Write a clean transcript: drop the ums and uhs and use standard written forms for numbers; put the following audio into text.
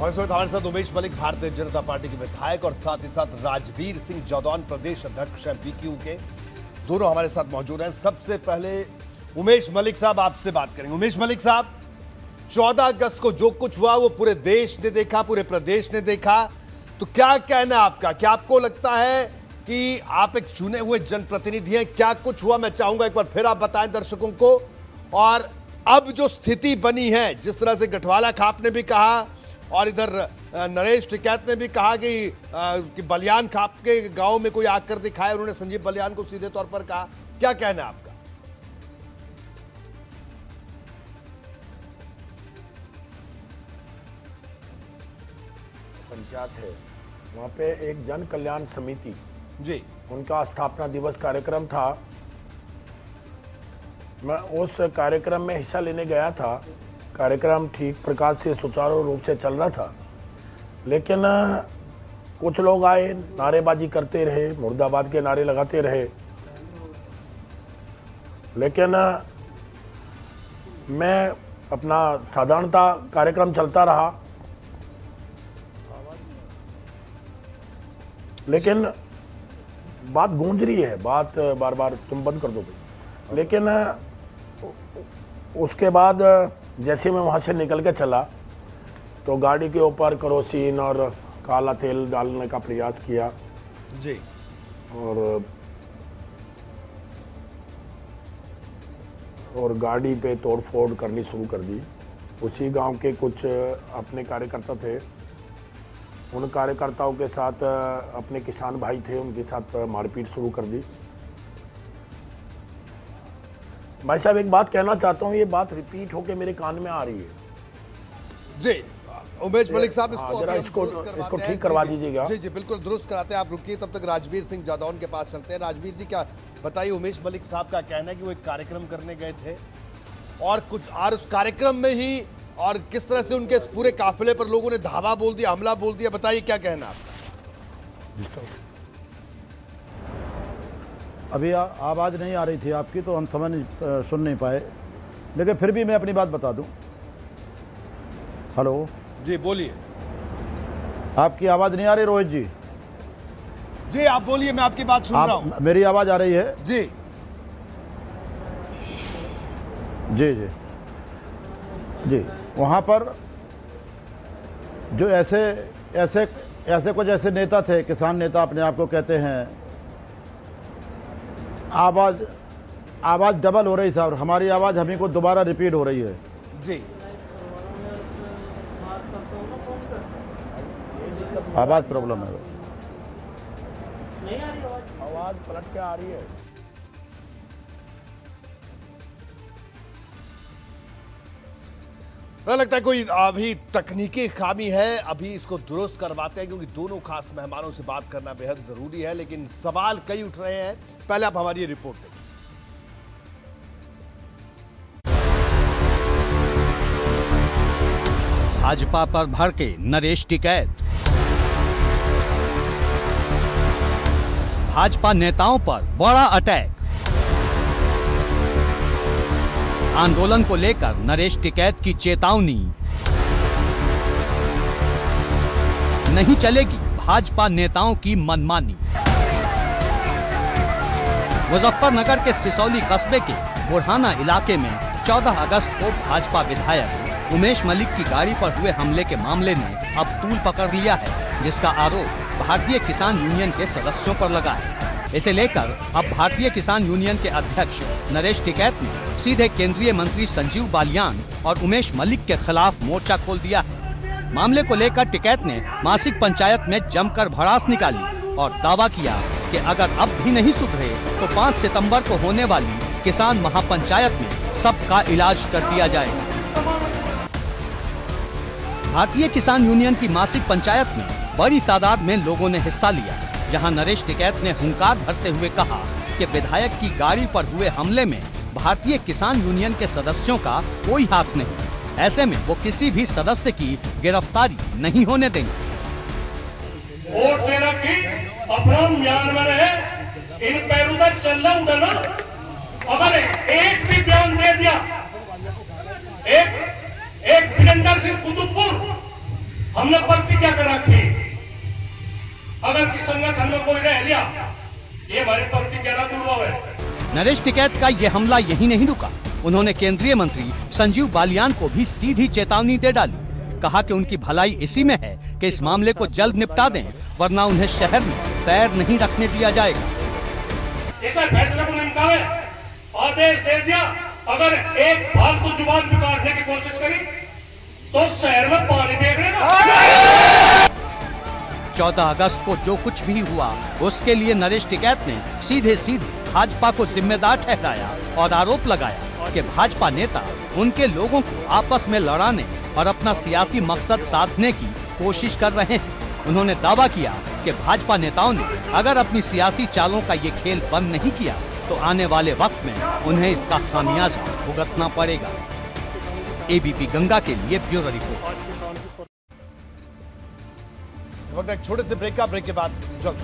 और इस वक्त हमारे साथ उमेश मलिक भारतीय जनता पार्टी के विधायक और साथ ही साथ राजवीर सिंह जौदौन प्रदेश अध्यक्ष हैं बीक्यू के, दोनों हमारे साथ मौजूद हैं। सबसे पहले उमेश मलिक साहब आपसे बात करेंगे। उमेश मलिक साहब, 14 अगस्त को जो कुछ हुआ वो पूरे देश ने देखा, पूरे प्रदेश ने देखा, तो क्या कहना आपका? क्या आपको लगता है कि आप एक चुने हुए जनप्रतिनिधि हैं, क्या कुछ हुआ? मैं चाहूंगा एक बार फिर आप बताएं दर्शकों को। और अब जो स्थिति बनी है, जिस तरह से गठवाला खाप ने भी कहा और इधर नरेश टिकैत ने भी कहा कि बलियान खाप के गांव में कोई आकर दिखाए, उन्होंने संजीव बलियान को सीधे तौर पर कहा, क्या कहना है आपका? पंचायत है वहाँ पे एक जन कल्याण समिति जी, उनका स्थापना दिवस कार्यक्रम था। मैं उस कार्यक्रम में हिस्सा लेने गया था। कार्यक्रम ठीक प्रकार से सुचारू रूप से चल रहा था, लेकिन कुछ लोग आए, नारेबाजी करते रहे, मुर्दाबाद के नारे लगाते रहे। लेकिन मैं अपना साधारणता कार्यक्रम चलता रहा, लेकिन बात गूंज रही है, बात बार बार तुम बंद कर दो भाई। लेकिन उसके बाद जैसे मैं वहाँ से निकल के चला तो गाड़ी के ऊपर केरोसिन और काला तेल डालने का प्रयास किया जी, और गाड़ी पे तोड़फोड़ करनी शुरू कर दी। उसी गांव के कुछ अपने कार्यकर्ता थे, उन कार्यकर्ताओं के साथ अपने किसान भाई थे, उनके साथ मारपीट शुरू कर दी। भाई साहब, एक बात कहना चाहता हूँ, ये बात रिपीट होके मेरे कान में आ रही है जी। उमेश मलिक साहब, इसको ठीक करवा दीजिएगा। जी जी, बिल्कुल दुरुस्त कराते हैं। आप रुकिए, तब तक राजवीर सिंह जौदौन के पास चलते हैं। राजवीर जी, क्या बताइए, उमेश मलिक साहब का कहना है कि वो एक कार्यक्रम करने गए थे और उस कार्यक्रम में ही और किस तरह से उनके इस पूरे काफिले पर लोगों ने धावा बोल दिया, हमला बोल दिया, बताइए क्या कहना आपका? अभी आवाज़ नहीं आ रही थी आपकी, तो हम सुन नहीं पाए, लेकिन फिर भी मैं अपनी बात बता दूं। हेलो जी, बोलिए। आपकी आवाज़ नहीं आ रही रोहित जी? जी आप बोलिए, मैं आपकी बात सुन रहा हूं। मेरी आवाज़ आ रही है? जी जी जी जी। वहाँ पर जो ऐसे कुछ ऐसे नेता थे, किसान नेता अपने आप को कहते हैं, आवाज़ डबल हो रही साहब, हमारी आवाज़ हमें को दोबारा रिपीट हो रही है जी। आवाज़ प्रॉब्लम है, आवाज़ पलट के आ रही है। मुझे लगता है कोई अभी तकनीकी खामी है, अभी इसको दुरुस्त करवाते हैं, क्योंकि दोनों खास मेहमानों से बात करना बेहद जरूरी है। लेकिन सवाल कई उठ रहे हैं, पहले आप हमारी रिपोर्ट देखिए। भाजपा पर भड़के नरेश टिकैत। भाजपा नेताओं पर बड़ा अटैक। आंदोलन को लेकर नरेश टिकैत की चेतावनी। नहीं चलेगी भाजपा नेताओं की मनमानी। मुजफ्फरनगर के सिसौली कस्बे के बुढ़ाना इलाके में 14 अगस्त को भाजपा विधायक उमेश मलिक की गाड़ी पर हुए हमले के मामले ने अब तूल पकड़ लिया है, जिसका आरोप भारतीय किसान यूनियन के सदस्यों पर लगा है। इसे लेकर अब भारतीय किसान यूनियन के अध्यक्ष नरेश टिकैत ने सीधे केंद्रीय मंत्री संजीव बालियान और उमेश मलिक के खिलाफ मोर्चा खोल दिया है। मामले को लेकर टिकैत ने मासिक पंचायत में जमकर भड़ास निकाली और दावा किया कि अगर अब भी नहीं सुधरे तो 5 सितंबर को होने वाली किसान महापंचायत में सबका इलाज कर दिया जाएगा। भारतीय किसान यूनियन की मासिक पंचायत में बड़ी तादाद में लोगों ने हिस्सा लिया, जहां नरेश टिकैत ने हुंकार भरते हुए कहा कि विधायक की गाड़ी पर हुए हमले में भारतीय किसान यूनियन के सदस्यों का कोई हाथ नहीं। ऐसे में वो किसी भी सदस्य की गिरफ्तारी नहीं होने देंगे। वोट देना की अपना म्यांमार है, इन पैरों का चलना उड़ना। अगर एक भी बयान दे दिया, एक वीरेंद्र सिंह कुतुबपुर हमने नरेश टिकैत का ये हमला यही नहीं रुका। उन्होंने केंद्रीय मंत्री संजीव बालियान को भी सीधी चेतावनी दे डाली। कहा कि उनकी भलाई इसी में है कि इस मामले को जल्द निपटा दें, वरना उन्हें शहर में पैर नहीं रखने दिया जाएगा। इस फैसले को निपटावे आदेश दे दिया। अगर एक फालतू जुबान बिगाड़ने की कोशिश करी तो शहर में पानी देख लेना। 14 अगस्त को जो कुछ भी हुआ उसके लिए नरेश टिकैत ने सीधे भाजपा को जिम्मेदार ठहराया और आरोप लगाया कि भाजपा नेता उनके लोगों को आपस में लड़ाने और अपना सियासी मकसद साधने की कोशिश कर रहे हैं। उन्होंने दावा किया कि भाजपा नेताओं ने अगर अपनी सियासी चालों का ये खेल बंद नहीं किया तो आने वाले वक्त में उन्हें इसका खामियाजा भुगतना पड़ेगा। एबीपी गंगा के लिए ब्यूरो रिपोर्ट। वक्त एक छोटे से ब्रेक के बाद जल्द